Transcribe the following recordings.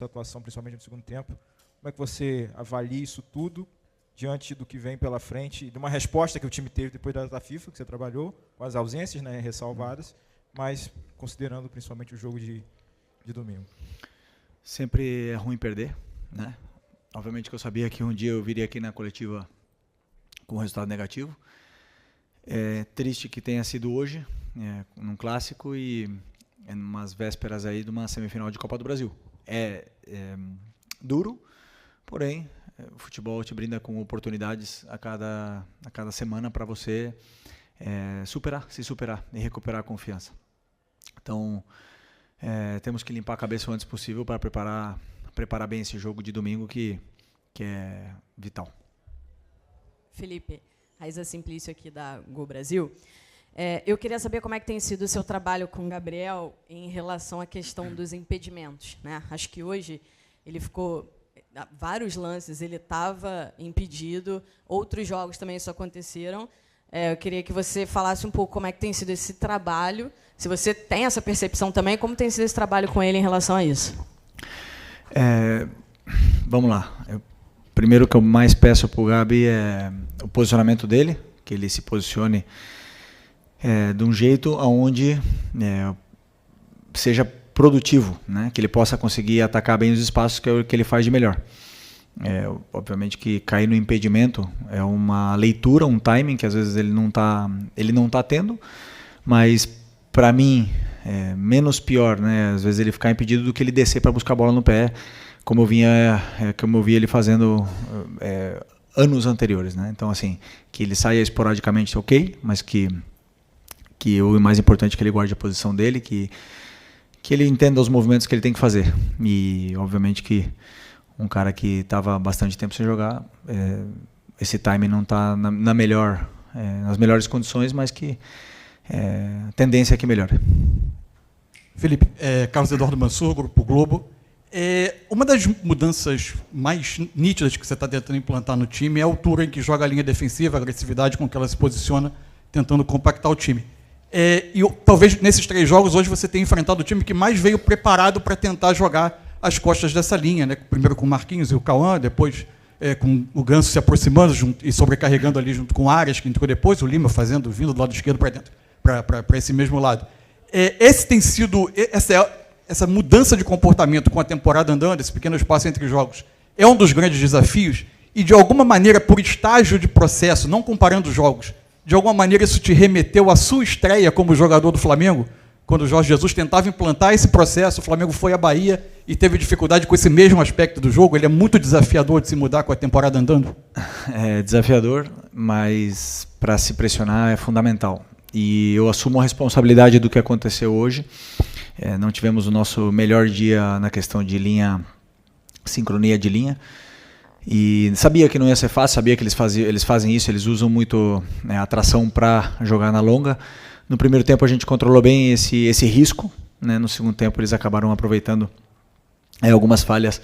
atuação, principalmente no segundo tempo. Como é que você avalia isso tudo diante do que vem pela frente e de uma resposta que o time teve depois da data FIFA, que você trabalhou, com as ausências, né, ressalvadas, mas considerando principalmente o jogo de domingo? Sempre é ruim perder, né? Obviamente que eu sabia que um dia eu viria aqui na coletiva com um resultado negativo. É triste que tenha sido hoje, num clássico e em umas vésperas aí de uma semifinal de Copa do Brasil. É duro, porém o futebol te brinda com oportunidades a cada semana para você se superar e recuperar a confiança. Então temos que limpar a cabeça o antes possível para preparar bem esse jogo de domingo que é vital. Felipe, Raíza Simplício aqui da Gol Brasil. Eu queria saber como é que tem sido o seu trabalho com o Gabriel em relação à questão dos impedimentos, né? Acho que hoje ele ficou vários lances, ele estava impedido, outros jogos também isso aconteceram. Eu queria que você falasse um pouco como é que tem sido esse trabalho, se você tem essa percepção também, como tem sido esse trabalho com ele em relação a isso. Vamos lá. Primeiro que eu mais peço para o Gabi é o posicionamento dele, que ele se posicione de um jeito onde seja produtivo, né? Que ele possa conseguir atacar bem os espaços que é o que ele faz de melhor. Obviamente que cair no impedimento é uma leitura, um timing que às vezes ele não tá tendo, mas para mim é menos pior, né? Às vezes ele ficar impedido do que ele descer para buscar a bola no pé, como eu vi ele fazendo anos anteriores, né? Então assim, que ele saia esporadicamente, ok, mas que o mais importante é que ele guarde a posição dele, que ele entenda os movimentos que ele tem que fazer. E obviamente que um cara que estava bastante tempo sem jogar, esse time não está nas melhores condições, mas que a tendência é que melhore. Felipe, Carlos Eduardo Mansur, Grupo Globo. Uma das mudanças mais nítidas que você está tentando implantar no time é a altura em que joga a linha defensiva, a agressividade com que ela se posiciona, tentando compactar o time. E talvez nesses 3 jogos hoje você tenha enfrentado o time que mais veio preparado para tentar jogar as costas dessa linha, né? Primeiro com o Marquinhos e o Cauã, depois com o Ganso se aproximando e sobrecarregando ali junto com o Arias, que entrou depois, o Lima vindo do lado esquerdo para dentro, para esse mesmo lado. Esse tem sido essa mudança de comportamento com a temporada andando, esse pequeno espaço entre jogos, é um dos grandes desafios e, de alguma maneira, por estágio de processo, não comparando jogos, de alguma maneira isso te remeteu à sua estreia como jogador do Flamengo? Quando o Jorge Jesus tentava implantar esse processo, o Flamengo foi à Bahia e teve dificuldade com esse mesmo aspecto do jogo. Ele é muito desafiador de se mudar com a temporada andando? É desafiador, mas para se pressionar é fundamental. E eu assumo a responsabilidade do que aconteceu hoje. Não tivemos o nosso melhor dia na questão de linha, sincronia de linha. E sabia que não ia ser fácil, sabia que eles fazem isso, eles usam muito a tração para jogar na longa. No primeiro tempo a gente controlou bem esse risco, né? No segundo tempo eles acabaram aproveitando algumas falhas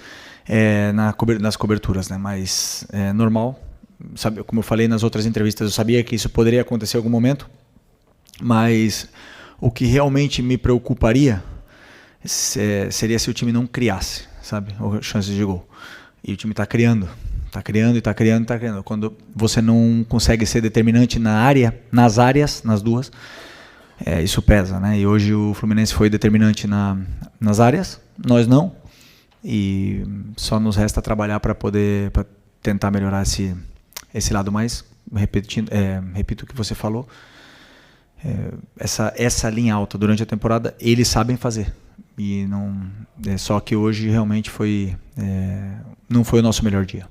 nas coberturas, né? Mas é normal, sabe, como eu falei nas outras entrevistas, eu sabia que isso poderia acontecer em algum momento, mas o que realmente me preocuparia seria se o time não criasse, sabe, chances de gol. E o time está criando. Quando você não consegue ser determinante nas áreas, nas duas, isso pesa, né? E hoje o Fluminense foi determinante nas áreas, nós não. E só nos resta trabalhar para tentar melhorar esse lado mais. Repito o que você falou. Essa linha alta durante a temporada, eles sabem fazer. E não, só que hoje realmente não foi o nosso melhor dia.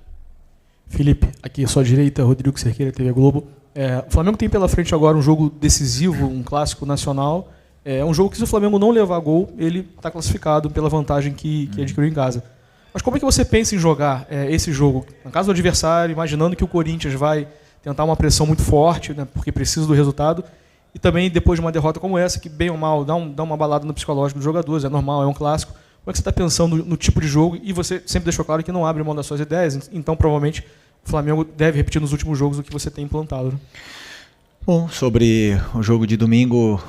Felipe, aqui à sua direita, Rodrigo Cerqueira, TV Globo. O Flamengo tem pela frente agora um jogo decisivo, um clássico nacional. É um jogo que, se o Flamengo não levar gol, ele está classificado pela vantagem que adquiriu em casa. Mas como é que você pensa em jogar esse jogo? No caso do adversário, imaginando que o Corinthians vai tentar uma pressão muito forte, né, porque precisa do resultado, e também depois de uma derrota como essa, que bem ou mal dá uma balada no psicológico dos jogadores, é normal, é um clássico. Como é que você está pensando no tipo de jogo? E você sempre deixou claro que não abre mão das suas ideias, então provavelmente o Flamengo deve repetir nos últimos jogos o que você tem implantado, né? Bom, sobre o jogo de domingo,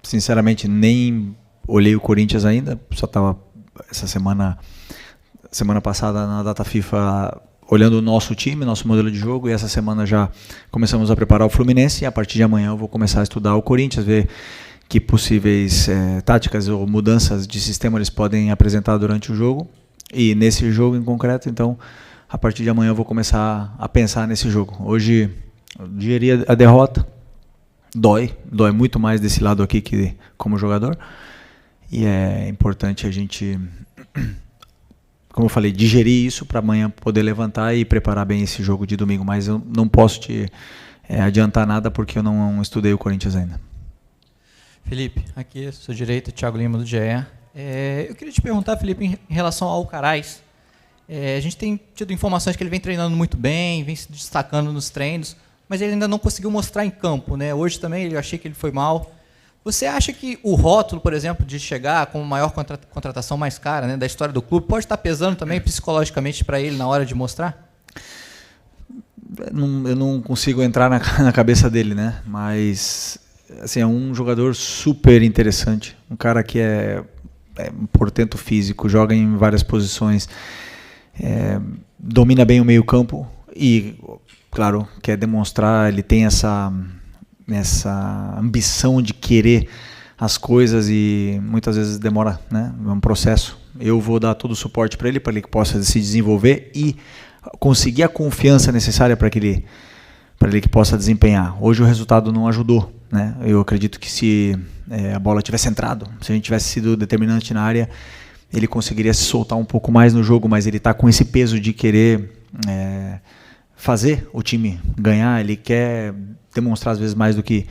sinceramente nem olhei o Corinthians ainda, só estava essa semana passada na data FIFA, olhando o nosso time, nosso modelo de jogo, e essa semana já começamos a preparar o Fluminense, e a partir de amanhã eu vou começar a estudar o Corinthians, ver que possíveis táticas ou mudanças de sistema eles podem apresentar durante o jogo, e nesse jogo em concreto, então, a partir de amanhã eu vou começar a pensar nesse jogo. Hoje, eu digeria a derrota, dói muito mais desse lado aqui que como jogador, e é importante a gente, como eu falei, digerir isso para amanhã poder levantar e preparar bem esse jogo de domingo, mas eu não posso te adiantar nada porque eu não estudei o Corinthians ainda. Felipe, aqui à sua direita, Thiago Lima do GE. Eu queria te perguntar, Felipe, em relação ao Alcaraz. A gente tem tido informações que ele vem treinando muito bem, vem se destacando nos treinos, mas ele ainda não conseguiu mostrar em campo, né? Hoje também eu achei que ele foi mal. Você acha que o rótulo, por exemplo, de chegar com a maior contratação mais cara, né, da história do clube, pode estar pesando também psicologicamente para ele na hora de mostrar? Eu não consigo entrar na cabeça dele, né? Mas assim, é um jogador super interessante, um cara que é um portento físico, joga em várias posições, domina bem o meio-campo e, claro, quer demonstrar, ele tem essa ambição de querer as coisas e muitas vezes demora, né? É um processo. Eu vou dar todo o suporte para ele que possa se desenvolver e conseguir a confiança necessária para ele que possa desempenhar. Hoje o resultado não ajudou, né? Eu acredito que se a bola tivesse entrado, se a gente tivesse sido determinante na área, ele conseguiria se soltar um pouco mais no jogo, mas ele está com esse peso de querer fazer o time ganhar, ele quer demonstrar às vezes mais do que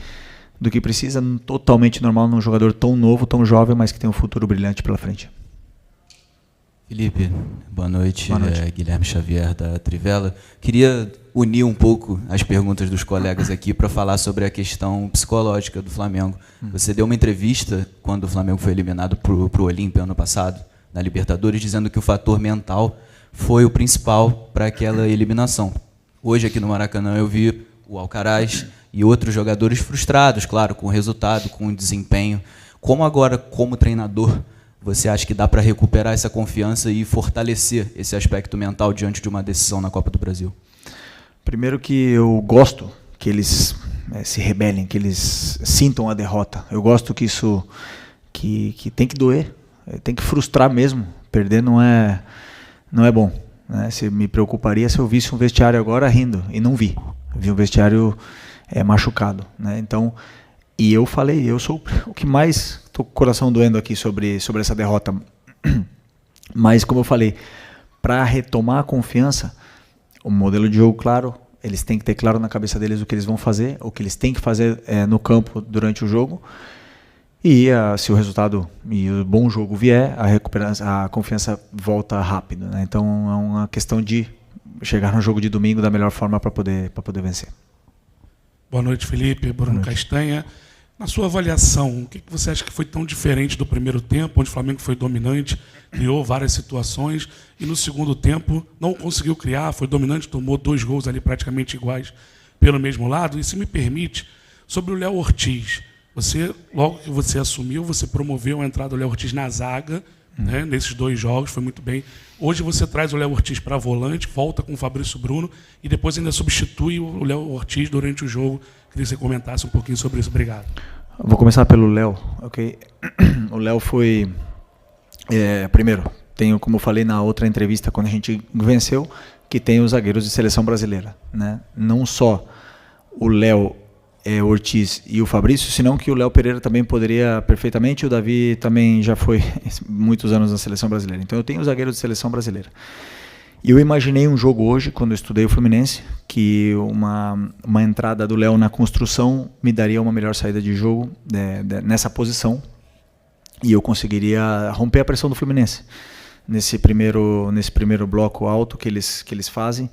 precisa, totalmente normal num jogador tão novo, tão jovem, mas que tem um futuro brilhante pela frente. Felipe, boa noite. Boa noite. Guilherme Xavier da Trivela. Queria unir um pouco as perguntas dos colegas aqui para falar sobre a questão psicológica do Flamengo. Você deu uma entrevista quando o Flamengo foi eliminado para o Olímpia ano passado, na Libertadores, dizendo que o fator mental foi o principal para aquela eliminação. Hoje aqui no Maracanã eu vi o Alcaraz e outros jogadores frustrados, claro, com o resultado, com o desempenho. Como agora, como treinador, você acha que dá para recuperar essa confiança e fortalecer esse aspecto mental diante de uma decisão na Copa do Brasil? Primeiro que eu gosto que eles se rebelem, que eles sintam a derrota. Eu gosto que isso que tem que doer, tem que frustrar mesmo. Perder não é bom, né? Se me preocuparia se eu visse um vestiário agora rindo, e não vi. Vi um vestiário machucado, né? Então, e eu falei, eu sou o que mais estou com o coração doendo aqui sobre essa derrota. Mas, como eu falei, para retomar a confiança, o modelo de jogo claro, eles têm que ter claro na cabeça deles o que eles vão fazer, o que eles têm que fazer no campo durante o jogo. E se o resultado e o bom jogo vier, a confiança volta rápido, né? Então é uma questão de chegar no jogo de domingo da melhor forma para poder vencer. Boa noite, Felipe. Bruno Castanha. Na sua avaliação, o que você acha que foi tão diferente do primeiro tempo, onde o Flamengo foi dominante, criou várias situações, e no segundo tempo não conseguiu criar, foi dominante, tomou 2 gols ali praticamente iguais pelo mesmo lado? E se me permite, sobre o Léo Ortiz, logo que você assumiu, você promoveu a entrada do Léo Ortiz na zaga, né, nesses 2 jogos, foi muito bem. Hoje você traz o Léo Ortiz para volante, volta com o Fabrício Bruno e depois ainda substitui o Léo Ortiz durante o jogo. Queria que você comentasse um pouquinho sobre isso. Obrigado. Vou começar pelo Léo. Okay. O Léo foi... primeiro, como eu falei na outra entrevista, quando a gente venceu, que tem os zagueiros de seleção brasileira, né? Não só o Léo Ortiz e o Fabrício, senão que o Léo Pereira também poderia perfeitamente, e o Davi também já foi muitos anos na seleção brasileira. Então eu tenho os zagueiros de seleção brasileira. E eu imaginei um jogo hoje, quando eu estudei o Fluminense, que uma entrada do Léo na construção me daria uma melhor saída de jogo nessa posição, e eu conseguiria romper a pressão do Fluminense nesse primeiro bloco alto que eles fazem,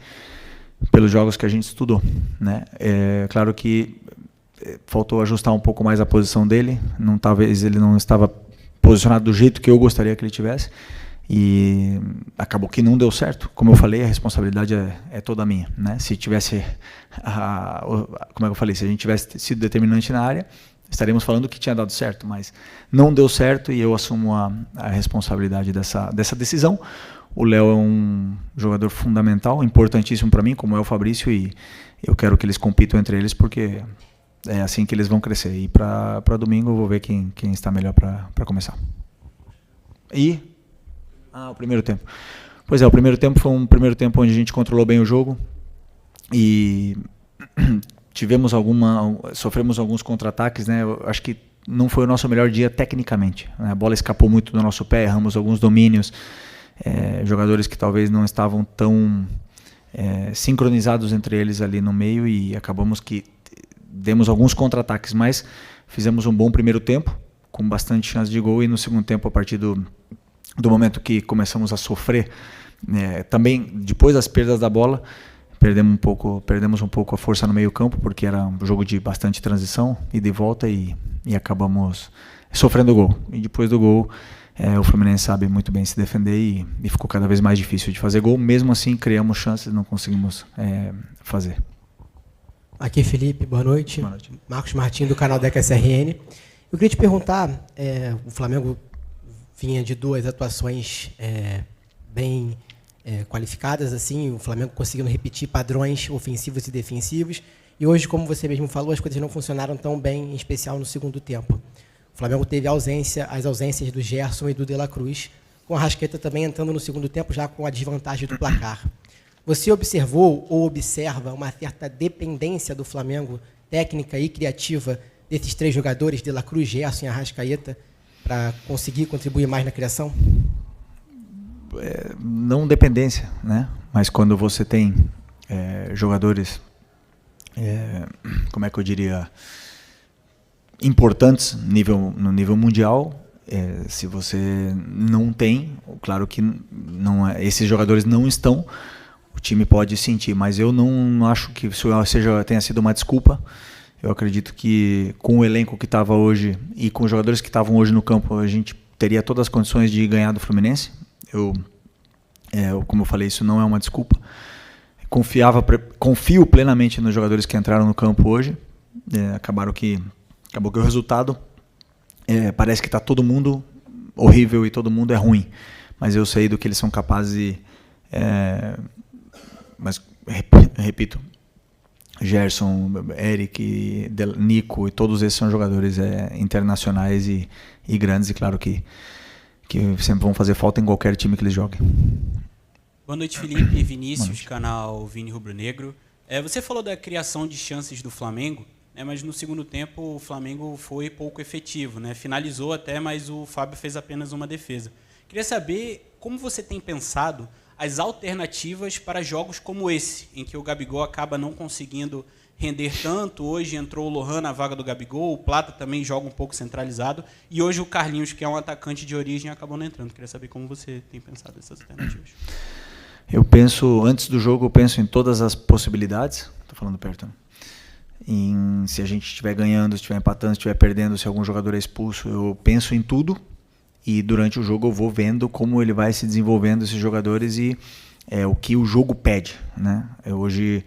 pelos jogos que a gente estudou, né? Claro que faltou ajustar um pouco mais a posição dele, talvez ele não estava posicionado do jeito que eu gostaria que ele tivesse, e acabou que não deu certo. Como eu falei, a responsabilidade é toda minha, né? Se tivesse, como é que eu falei, se a gente tivesse sido determinante na área, estaríamos falando que tinha dado certo, mas não deu certo e eu assumo a responsabilidade dessa decisão. O Léo é um jogador fundamental, importantíssimo para mim, como é o Fabrício, e eu quero que eles compitam entre eles, porque é assim que eles vão crescer. E para domingo eu vou ver quem está melhor para começar. O primeiro tempo. Pois é, o primeiro tempo foi um primeiro tempo onde a gente controlou bem o jogo e sofremos alguns contra-ataques, né? Eu acho que não foi o nosso melhor dia tecnicamente, né? A bola escapou muito do nosso pé, erramos alguns domínios, jogadores que talvez não estavam tão sincronizados entre eles ali no meio e acabamos que demos alguns contra-ataques, mas fizemos um bom primeiro tempo, com bastante chance de gol, e no segundo tempo, a partir do momento que começamos a sofrer, também depois das perdas da bola, perdemos um pouco a força no meio campo, porque era um jogo de bastante transição e de volta, e acabamos sofrendo o gol. E depois do gol, o Fluminense sabe muito bem se defender e ficou cada vez mais difícil de fazer gol. Mesmo assim, criamos chances, não conseguimos fazer. Aqui, Felipe, boa noite. Boa noite. Marcos Martins, do canal DECA SRN. Eu queria te perguntar, o Flamengo vinha de 2 atuações bem qualificadas, assim, o Flamengo conseguindo repetir padrões ofensivos e defensivos, e hoje, como você mesmo falou, as coisas não funcionaram tão bem, em especial no segundo tempo. O Flamengo teve as ausências do Gerson e do De La Cruz, com a Arrascaeta também entrando no segundo tempo já com a desvantagem do placar. Você observou ou observa uma certa dependência do Flamengo, técnica e criativa, desses 3 jogadores, De La Cruz, Gerson e Arrascaeta, para conseguir contribuir mais na criação? Não dependência, né? Mas quando você tem jogadores, como é que eu diria, importantes no nível mundial, se você não tem, claro que esses jogadores não estão, o time pode sentir, mas eu não acho que isso tenha sido uma desculpa. Eu acredito que com o elenco que estava hoje e com os jogadores que estavam hoje no campo, a gente teria todas as condições de ganhar do Fluminense. Como eu falei, isso não é uma desculpa. Confio plenamente nos jogadores que entraram no campo hoje. Acabou que o resultado parece que está todo mundo horrível e todo mundo é ruim. Mas eu sei do que eles são capazes mas repito, Gerson, Eric, Nico, e todos esses são jogadores internacionais e grandes, e claro que sempre vão fazer falta em qualquer time que eles joguem. Boa noite, Felipe. Vinícius, canal Vini Rubro Negro. Você falou da criação de chances do Flamengo, mas no segundo tempo o Flamengo foi pouco efetivo, né? Finalizou até, mas o Fábio fez apenas uma defesa. Queria saber como você tem pensado as alternativas para jogos como esse, em que o Gabigol acaba não conseguindo render tanto. Hoje entrou o Lohan na vaga do Gabigol, o Plata também joga um pouco centralizado, e hoje o Carlinhos, que é um atacante de origem, acabou não entrando. Queria saber como você tem pensado essas alternativas. Antes do jogo, eu penso em todas as possibilidades. Estou falando perto, né? Se a gente estiver ganhando, se estiver empatando, se estiver perdendo, se algum jogador é expulso, eu penso em tudo. E durante o jogo eu vou vendo como ele vai se desenvolvendo, esses jogadores, e o que o jogo pede, né? Hoje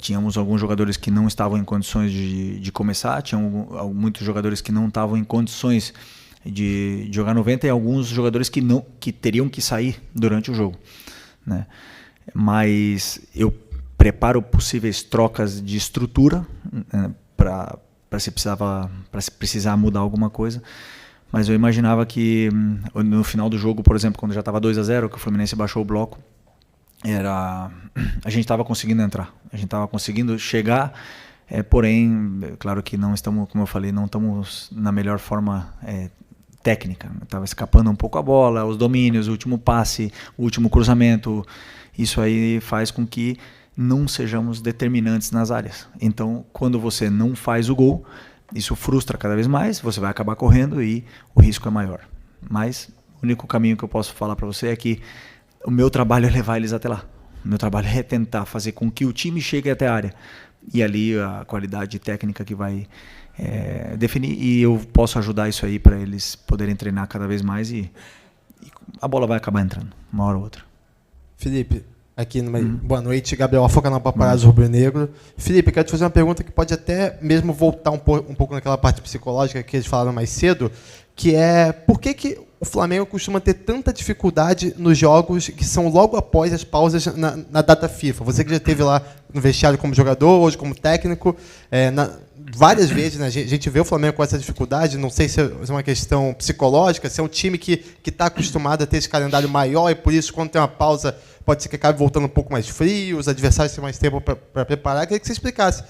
tínhamos alguns jogadores que não estavam em condições de começar, tinham muitos jogadores que não estavam em condições de jogar 90 e alguns jogadores que teriam que sair durante o jogo, né? Mas eu preparo possíveis trocas de estrutura, né, para se precisar mudar alguma coisa. Mas eu imaginava que no final do jogo, por exemplo, quando já estava 2-0, que o Fluminense baixou o bloco, a gente estava conseguindo entrar, a gente estava conseguindo chegar, porém, claro que não estamos, como eu falei, não estamos na melhor forma técnica. Estava escapando um pouco a bola, os domínios, o último passe, o último cruzamento. Isso aí faz com que não sejamos determinantes nas áreas. Então, quando você não faz o gol, isso frustra cada vez mais, você vai acabar correndo e o risco é maior. Mas o único caminho que eu posso falar para você é que o meu trabalho é levar eles até lá. O meu trabalho é tentar fazer com que o time chegue até a área. E ali a qualidade técnica que vai definir. E eu posso ajudar isso aí para eles poderem treinar cada vez mais e a bola vai acabar entrando, uma hora ou outra. Felipe, aqui boa noite, Gabriel Alfa, canal Paparazzo Rubro-Negro. Felipe, quero te fazer uma pergunta que pode até mesmo voltar um pouco naquela parte psicológica que eles falaram mais cedo, que é por que o Flamengo costuma ter tanta dificuldade nos jogos que são logo após as pausas na data FIFA? Você que já esteve lá no vestiário como jogador, hoje como técnico, várias vezes, né, a gente vê o Flamengo com essa dificuldade, não sei se é uma questão psicológica, se é um time que está acostumado a ter esse calendário maior e por isso, quando tem uma pausa, pode ser que acabe voltando um pouco mais frio, os adversários têm mais tempo para preparar. Eu queria que você explicasse,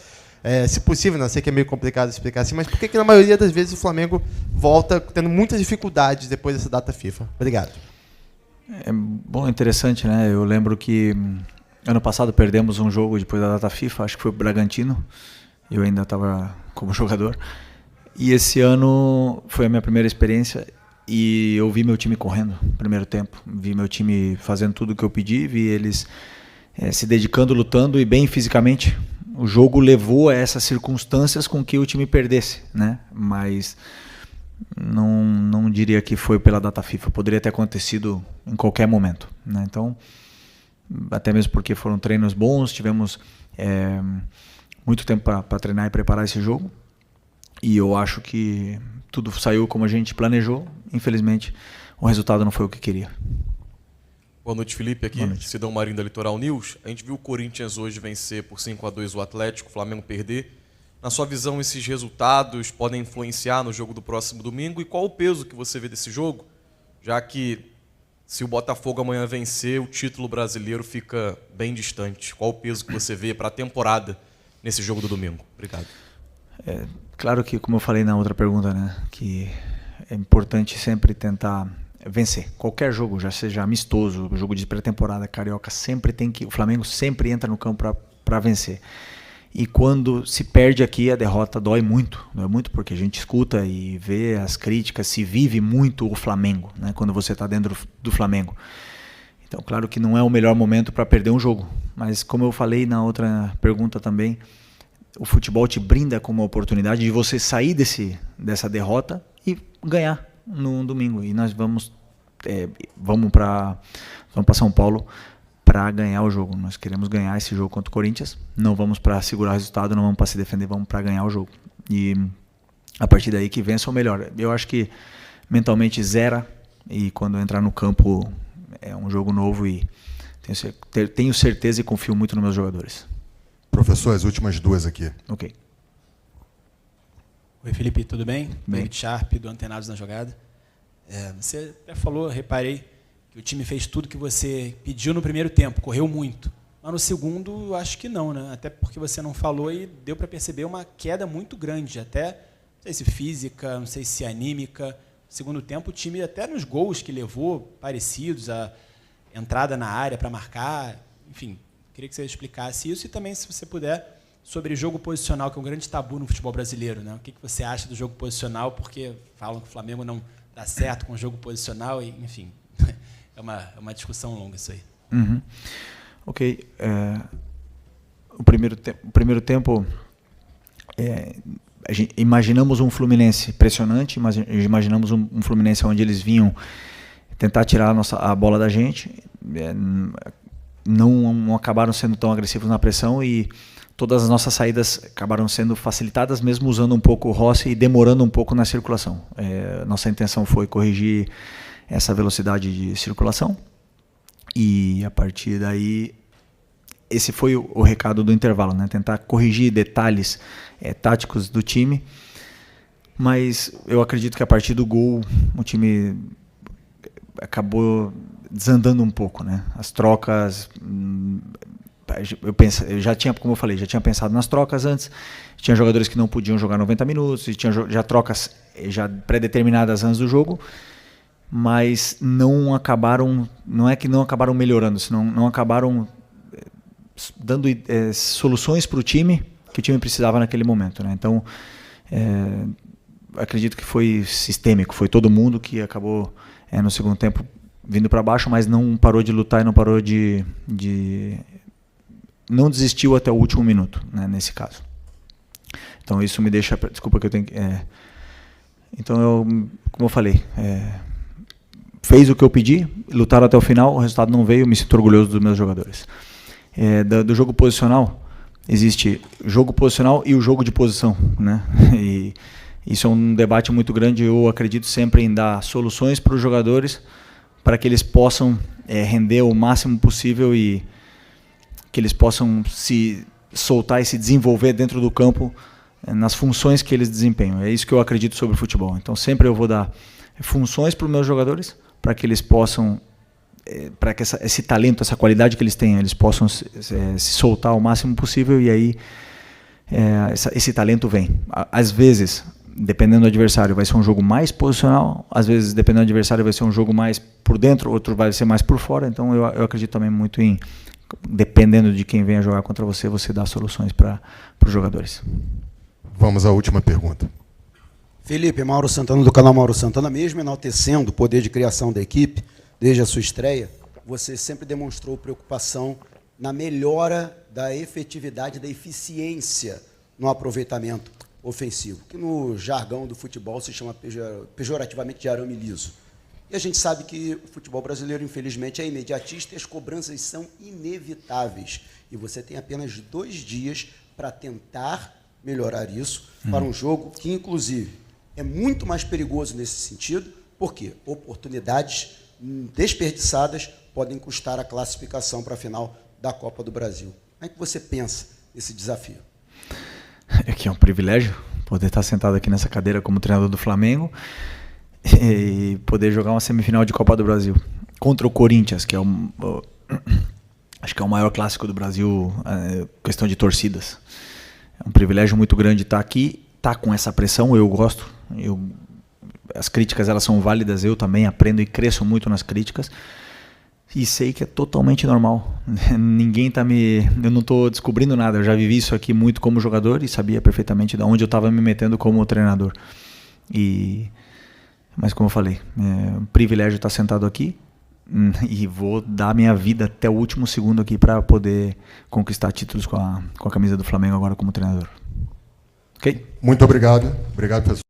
se possível, não sei que é meio complicado explicar assim, mas por que na maioria das vezes o Flamengo volta tendo muitas dificuldades depois dessa data FIFA? Obrigado. É bom, interessante, né? Eu lembro que ano passado perdemos um jogo depois da data FIFA, acho que foi o Bragantino. Eu ainda estava como jogador. E esse ano foi a minha primeira experiência e eu vi meu time correndo no primeiro tempo. Vi meu time fazendo tudo o que eu pedi, vi eles se dedicando, lutando e bem fisicamente. O jogo levou a essas circunstâncias com que o time perdesse, né? Mas não diria que foi pela data FIFA. Poderia ter acontecido em qualquer momento, né? Então, até mesmo porque foram treinos bons, tivemos muito tempo para treinar e preparar esse jogo. E eu acho que tudo saiu como a gente planejou. Infelizmente, o resultado não foi o que queria. Boa noite, Felipe. Aqui, Sidão Marinho da Litoral News. A gente viu o Corinthians hoje vencer por 5-2 o Atlético, o Flamengo perder. Na sua visão, esses resultados podem influenciar no jogo do próximo domingo? E qual o peso que você vê desse jogo? Já que, se o Botafogo amanhã vencer, o título brasileiro fica bem distante. Qual o peso que você vê para a temporada nesse jogo do domingo? Obrigado. Claro que, como eu falei na outra pergunta, né, que é importante sempre tentar vencer. Qualquer jogo, já seja amistoso, jogo de pré-temporada, carioca, o Flamengo sempre entra no campo para vencer. E quando se perde aqui, a derrota dói muito porque a gente escuta e vê as críticas, se vive muito o Flamengo, né, quando você está dentro do Flamengo. Então, claro que não é o melhor momento para perder um jogo, mas como eu falei na outra pergunta também, o futebol te brinda com uma oportunidade de você sair dessa derrota e ganhar no domingo. E nós vamos para São Paulo para ganhar o jogo. Nós queremos ganhar esse jogo contra o Corinthians. Não vamos para segurar o resultado, não vamos para se defender, vamos para ganhar o jogo. E a partir daí que vença o melhor. Eu acho que mentalmente zera e quando entrar no campo é um jogo novo e tenho certeza e confio muito nos meus jogadores. Professor, as últimas duas aqui. Ok. Oi, Felipe, tudo bem? Bem. David Sharp, do Antenados na Jogada. Você até falou, reparei, que o time fez tudo que você pediu no primeiro tempo, correu muito. Mas no segundo, acho que não, né? Até porque você não falou e deu para perceber uma queda muito grande, até, não sei se física, não sei se anímica. No segundo tempo, o time, até nos gols que levou, parecidos, a entrada na área para marcar, enfim, queria que você explicasse isso e também, se você puder, sobre jogo posicional, que é um grande tabu no futebol brasileiro, né? O que você acha do jogo posicional, porque falam que o Flamengo não dá certo com o jogo posicional, e, enfim, é uma discussão longa isso aí. Uhum. Ok. O primeiro tempo, imaginamos um Fluminense pressionante, mas imaginamos um Fluminense onde eles vinham tentar tirar a bola da gente, não acabaram sendo tão agressivos na pressão e todas as nossas saídas acabaram sendo facilitadas, mesmo usando um pouco o Rossi e demorando um pouco na circulação. Nossa intenção foi corrigir essa velocidade de circulação e a partir daí esse foi o recado do intervalo, né? Tentar corrigir detalhes táticos do time, mas eu acredito que a partir do gol o time acabou desandando um pouco, né? As trocas, eu já tinha, como eu falei, já tinha pensado nas trocas antes. Tinha jogadores que não podiam jogar 90 minutos e tinha já trocas já pré-determinadas antes do jogo, mas não é que não acabaram melhorando, senão não acabaram dando soluções para o time que o time precisava naquele momento, né? Então, acredito que foi sistêmico, foi todo mundo que acabou no segundo tempo vindo para baixo, mas não parou de lutar e não parou não desistiu até o último minuto, né, nesse caso. Então isso me deixa, desculpa que eu tenho que, então como eu falei, fez o que eu pedi, lutaram até o final, o resultado não veio, me sinto orgulhoso dos meus jogadores. Do jogo posicional, existe jogo posicional e o jogo de posição, né? E isso é um debate muito grande. Eu acredito sempre em dar soluções para os jogadores para que eles possam render o máximo possível e que eles possam se soltar e se desenvolver dentro do campo nas funções que eles desempenham. É isso que eu acredito sobre o futebol. Então sempre eu vou dar funções para os meus jogadores para que eles possam, para que esse talento, essa qualidade que eles têm, eles possam se soltar o máximo possível e aí esse talento vem. Às vezes, dependendo do adversário, vai ser um jogo mais posicional, às vezes, dependendo do adversário, vai ser um jogo mais por dentro, outro vai ser mais por fora. Então eu acredito também muito em, dependendo de quem venha jogar contra você, você dá soluções para os jogadores. Vamos à última pergunta. Felipe, Mauro Santana, do canal Mauro Santana, mesmo enaltecendo o poder de criação da equipe, desde a sua estreia, você sempre demonstrou preocupação na melhora da efetividade, da eficiência no aproveitamento ofensivo, que no jargão do futebol se chama pejorativamente de arame liso. E a gente sabe que o futebol brasileiro, infelizmente, é imediatista e as cobranças são inevitáveis. E você tem apenas 2 dias para tentar melhorar isso para um jogo que, inclusive, é muito mais perigoso nesse sentido, porque oportunidades desperdiçadas podem custar a classificação para a final da Copa do Brasil. Como é que você pensa nesse desafio? É que é um privilégio poder estar sentado aqui nessa cadeira como treinador do Flamengo e poder jogar uma semifinal de Copa do Brasil contra o Corinthians, que é acho que é o maior clássico do Brasil, questão de torcidas. É um privilégio muito grande estar aqui, estar com essa pressão. Eu gosto, as críticas elas são válidas, eu também aprendo e cresço muito nas críticas. E sei que é totalmente normal. Ninguém eu não estou descobrindo nada. Eu já vivi isso aqui muito como jogador e sabia perfeitamente de onde eu estava me metendo como treinador. Mas como eu falei, é um privilégio estar sentado aqui e vou dar minha vida até o último segundo aqui para poder conquistar títulos com a camisa do Flamengo agora como treinador. Ok? Muito obrigado. Obrigado, pessoal.